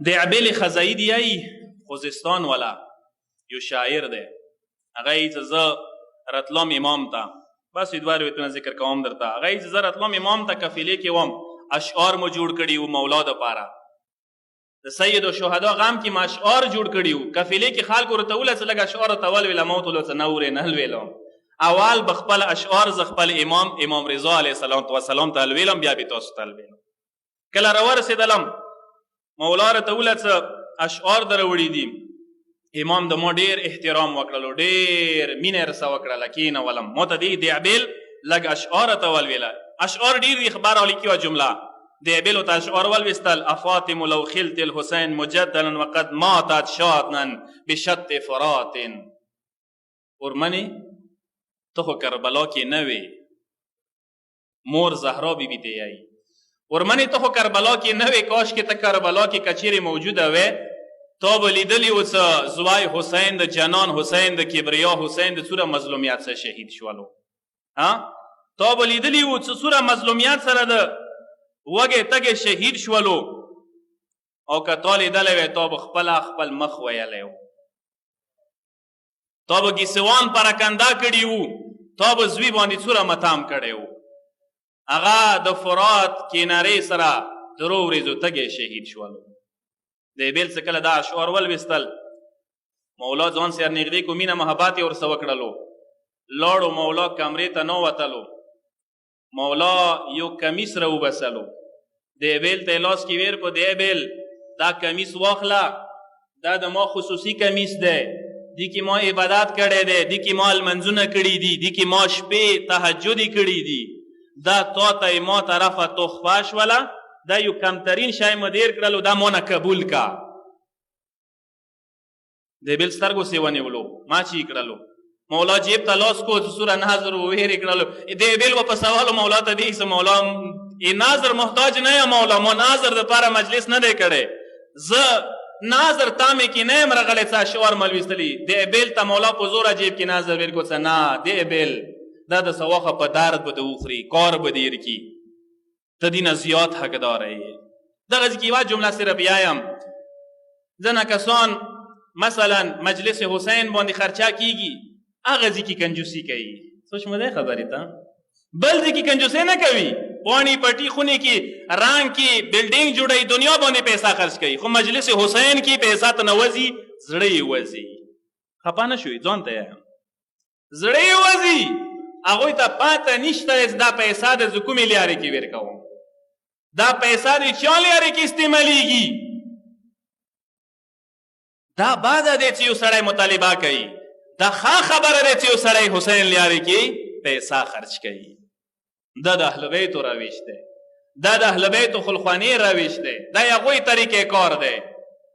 دعبیل خزایی دی خوزستان والا یو شاعر دی هغه یې چې زه رتلم امام ته بس دوه روایتونه ذکر کوم درته هغه یې چې زه رتلم امام ته قافلې کې وم اشعار مو جوړ کړي وو مولا دپاره د سید الشهدا غم کې ما اشعار جوړ کړي وو قافلې کې خلکو ورته وویله چې لږ اشعارو ته ولویله ما ورته وویل چې نه ورې نه لویلم اول به خپل اشعار ز خپل امام رضا علیه السلام ته لویلم بیا به تاسو ته لویلم کله راورسېدلم مولا راته وویل چې اشعار در وړي دي امام د ما ډېر احترام وکړلو ډېر مینه یې رسه وکړله کېنولم ما ته دې دعبیل لږ اشعار ته ولویله اشعار ډېر دي خبر رالیکي وه جمله دعبیلو ته اشعار ولویستل افاطم لو خلت الحسین مجدلا وقد ماتت شاطنا بشط فرات ورمنې ته خو کربلا کې نه وې مور زهرا بیبي ته یایي ورمنې ته خو کربلا کې نه وې کاش کې ته کربلا کې کچیرې موجوده وې تا به لیدلي و څه زوی حسین د جنان حسین د کبریا حسین د څوره مظلومیت سره شهید شولو تا به لیدلي و څه څوره مظلومیت سره د وږې تږې شهید شولو او که تا لیدلی وی تا به خپل مخ ویلی و تا به ګیسوان پراکنده کړي وو تا به زوی باندې څوره متام کړی و هغه د فرات کنارې سره درو ورځو تږې شهید شولو دعبیل څه کله دا اشعار ولویستل مولا ځان سره نږدې کو مینه محبت یې ورسه وکړلو لاړو مولا کمرې ته ننوتلو مولا یو کمیس راوبسلو دعبیل ته لاس کې ویر کو دعبیل دا کمیس واخله دا د ما خصوصي کمیس دی دی کې ما عبادت کړی دی دی کې ما لمنځونه کړي دي دی کې ما شپې تهجدې کړي دي دا تا ته ما طرفه تحفه شوله دا یو کمترین شی مو دیر کړلو دا مونه قبول کا دعبیل سترګو سې ونیولو ما چې کړلو مولا جیب ته لاس کو سوره ناظر وهېرې کړلو دعبیل و په سوالو مولا ته دی چې مولا ناظر محتاج نه یم مولا ما ناظر دپاره مجلس نه دی کړی زه ناظر تامې کې نه یم رغلی څه اشعار ملویستلي دعبیل ته مولا په زوره جیب کې ناظر ویل کو څه نه دعبیل دا د څه وخه په درد به د وخوري کار به دیر کی ته دینه زیات حقداره یې دغسې کې یوه جمله صرف بیایم ځنه کسان مثلا مجلس حسین باندې خرچه کیږي هغه ځای کې کنجوسي کوي سوچ مو دی خبرې ته بل ځای کې کنجوسي نه کوي پاڼې پټي خونې کې رنګ کې بلډینګ جوړوي دنیا باندې پیسه خرچ کوي خو مجلس حسین کې پیسه ته نه وځي زړه یې وځي خفه نه شوي ځان ته یم زړه یې وځي هغوی ته پاته نشته چې دا پیسه د زه کومې لارې کې ویر کوم دا پیسه د چا لارې کې استعمالیږي دا باده دی چې یو سړی مطالبه کوي دا ښه خبره دی چې یو سړی حسین لارې کې پیسه خرچ کوي دا د اهل بیتو روش دی دا د اهل بیتو خلخواني روش دی دا هغوی طریقې کار دی